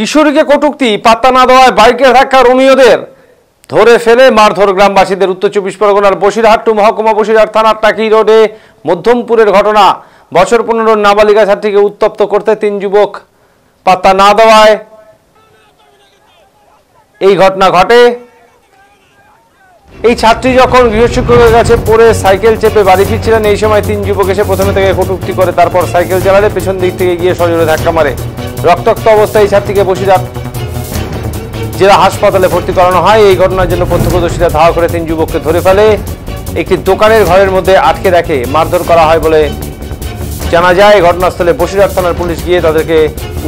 কিশোরীকে কটূক্তি পাত্তা না দেওয়ায় বাইকের ধাক্কা রোমিওদের ধরে ফেলে মারধর গ্রামবাসীদের। উত্তর 24 পরগনার বসিরহাট টু মহকুমা বসিরহাট থানার টাকি রোডে মধ্যমপুরের ঘটনা। বছর 15 নাবালিকা ছাত্রীকে উত্তপ্ত করতে 3 যুবক পাত্তা না দেওয়ায় এই ঘটনা ঘটে। এই ছাত্রী যখন গৃহশিক্ষকের কাছে পড়ে সাইকেল চেপে বাড়ি ফিরছিলেন, এই সময় 3 যুবক এসে প্রথমে থেকে কটূক্তি করে, তারপর সাইকেল চালালে পেছন দিক থেকে গিয়ে সজোরে ধাক্কা মারে। রক্তাক্ত অবস্থায় এই ছাত্রীকে বসিরহাট জেলা হাসপাতালে ভর্তি করানো হয়। এই ঘটনার জন্য প্রত্যক্ষদর্শীরা ধাওয়া করে 3 যুবককে ধরে ফেলে একটি দোকানের ঘরের মধ্যে আটকে রেখে মারধর করা হয় বলে জানা যায়। ঘটনাস্থলে বসিরহাট থানার পুলিশ গিয়ে তাদেরকে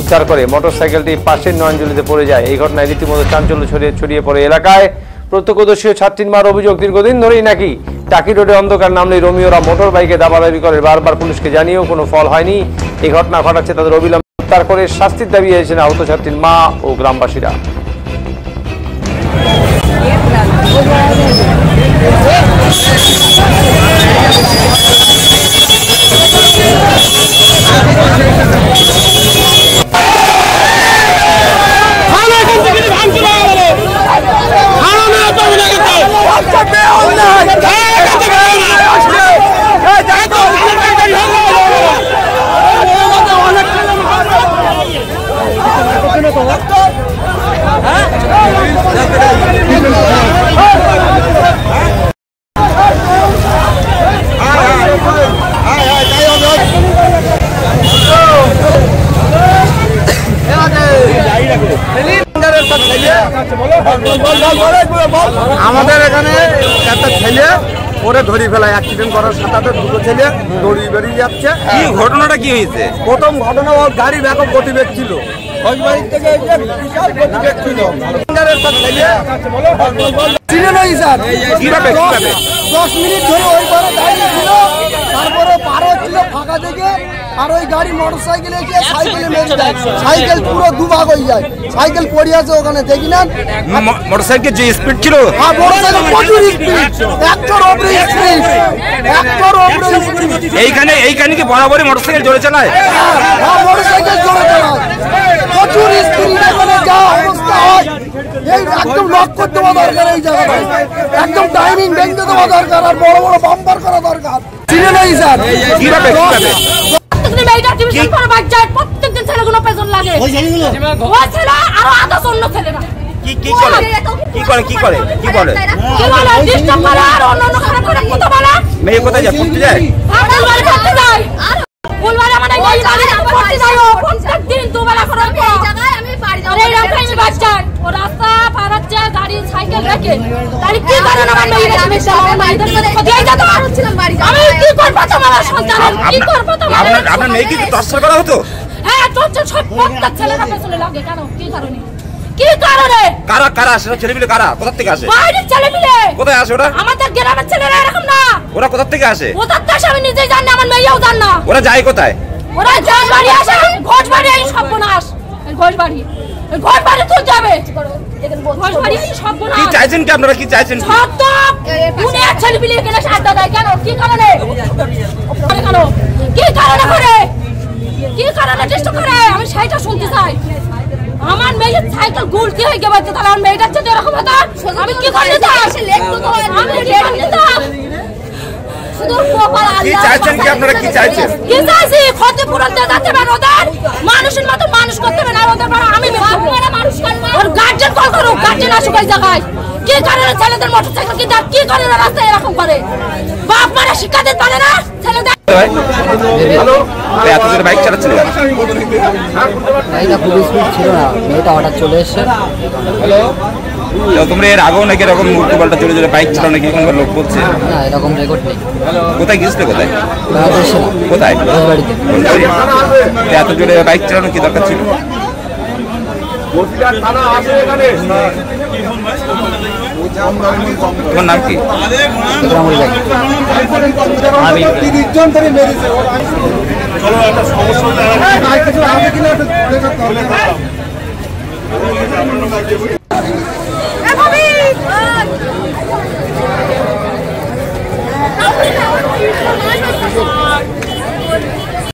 উদ্ধার করে। মোটরসাইকেলটি পাশের নয়নজলিতে পড়ে যায়। এই ঘটনায় রীতিমতো চাঞ্চল্য ছড়িয়ে পড়ে এলাকায়। প্রত্যক্ষদর্শী ছাত্রীর মার অভিযোগ, দীর্ঘদিন ধরেই নাকি টাকি রোডে অন্ধকার নামলেই রোমিওরা মোটর বাইকে দাবাদাবি করে। বারবার পুলিশকে জানিয়েও কোনো ফল হয়নি। এই ঘটনা ঘটাচ্ছে তাদের অবিলম্বে গ্রেফতার করে শাস্তির দাবি জানিয়েছেন আহত ছাত্রীর মা ও গ্রামবাসীরা। আমাদের এখানে একটা ছেলে ওরে ধরি ফেলায়, অ্যাক্সিডেন্ট করার সাথে দুটো ছেলে দড়ি বেরিয়ে যাচ্ছে। কি ঘটনাটা কি হয়েছে? প্রথম ঘটনা, ওর গাড়ি ব্যাপক গতিবেগ ছিল, হজবাড়ি থেকে বিশাল গতিবেগ ছিল। চিনে নাই স্যার, 10 মিনিট ধরে ওই পারে দাঁড়িয়ে ছিল, তারপরে পার হচ্ছিল ফাঁকা থেকে, আর ওই গাড়ি মোটরসাইকেলে এসে সাইকেলে মেরে দেয়। সাইকেল পুরো দুভাগ হয়ে যায়, সাইকেল পড়ে আছে ওখানে, দেখি না মোটরসাইকেল যে স্পিড ছিল, হ্যাঁ মোটরসাইকেল প্রচুর স্পিড, 100 ওপরে স্পিড, 100 ওপরে স্পিড। এইখানে কি বরাবরই মোটরসাইকেল জোরে চালায়? হ্যাঁ মোটরসাইকেল জোরে চালায়, প্রচুর স্পিড। এখানে যা অবস্থা হয়, এই একদম লক করতে দেওয়া দরকার, এই জায়গাটায় একদম টাইমিং ভেঙে দেওয়া দরকার, আর বড় বড় বাম্পার করা দরকার। চিনে নাই স্যার, কিভাবে প্রত্যেকদিন ছেলেগুলো পেছন লাগে, ওই ছেলে আরো আদার্স অন্য ছেলেরা কি করে ডিস্টার্ব করে আর অন্য খারাপ করে কথা বলে। মেয়ে কোথায় যায়? পড়তে যায়, ফুলবাড়ি পড়তে যায়, ফুলবাড়ি মানে এই বাড়ি পড়তে যায়, ও প্রত্যেকদিন দুবেলা করে এই জায়গায় আমি বাড়ি যাব, এই রাস্তায় বাচ্চা ও রাস্তা পার হচ্ছে, গাড়ি সাইকেল রেখে গাড়ি কি করে না মানে এই রাস্তায় আমার বাড়িতে কোথায় যেত ছিলাম বাড়ি যাব, আমি কি করব তোমার সন্তান, কি করব তোমার? আপনার মেয়েকে কি টর্চার করা হতো? হ্যাঁ টর্চার, সব প্রত্যেক ছেলেরা পেছনে লাগে। কেন, কি কারণে? কি কারণে? কারা আসে? ছেলেপিলে কারা? কোথা থেকে আসে? বাইরের ছেলেপিলে। কোথায় আসে ওরা? আমাদের গ্রামের ছেলেরা এরকম না। ওরা কোথা থেকে আসে? কোথা থেকে আসে আমি নিজেই জানি, আমার মেয়েও জানে না। ওরা যায় কোথায়? ওরা ঘোষবাড়ি আসে, ঘোষবাড়ি এই সর্বনাশ, ঘোষবাড়ি তো যাবে, ঘোষবাড়ি সর্বনাশ। কি চাইছেন কি আপনারা? কি চাইছেন? সব তো দুনিয়ার ছেলেপিলে এখানে আড্ডা দেয়। কেন, কি কারণে? কেন, কি কারণে করে, কি কারণে ডিস্টার্ব করে? আমি সেইটা শুনতে চাই। আমার মেয়ের সাইকেল গুলতি হয়ে গেছে, তাহলে আমার মেয়েটার যদি এরকম হতো আমি কি করে দিতাম? আমি কি করে দিতাম? শুধু কপাল আল্লাহ। কি চাইছেন কি আপনারা? কি চাইছেন? কি চাইছি? ক্ষতিপূরণ দিতে যাচ্ছেন ওদের, মানুষের মতো মানুষ করতে হবে না ওদের। আমি মানুষ করবো, ওর গার্জেন কল করো, গার্জেন আসুক এই জায়গায়। কি কারণে ছেলেদের মোটরসাইকেল কিনতে, কি কারণে রাস্তায় এরকম করে? বাপ মারা শিক্ষা দিতে পারে না ছেলেদের। এত জোরে বাইক চালাচ্ছিলেন? গাড়িটা খুব স্পিড ছিল না, মেয়েটা হঠাৎ চলে এসছে। তোমরা এর আগেও নাকি এরকম উল্টো পাল্টা জোরে জোরে বাইক চালাও নাকি এখানকার লোক বলছে? না এরকম রেকর্ড নেই। কোথায় গিয়েছিলে? কোথায় কোথায়? বাড়িতে। এত জোরে বাইক চালানো কি দরকার ছিল? তোমার নাম কি? সমস্যা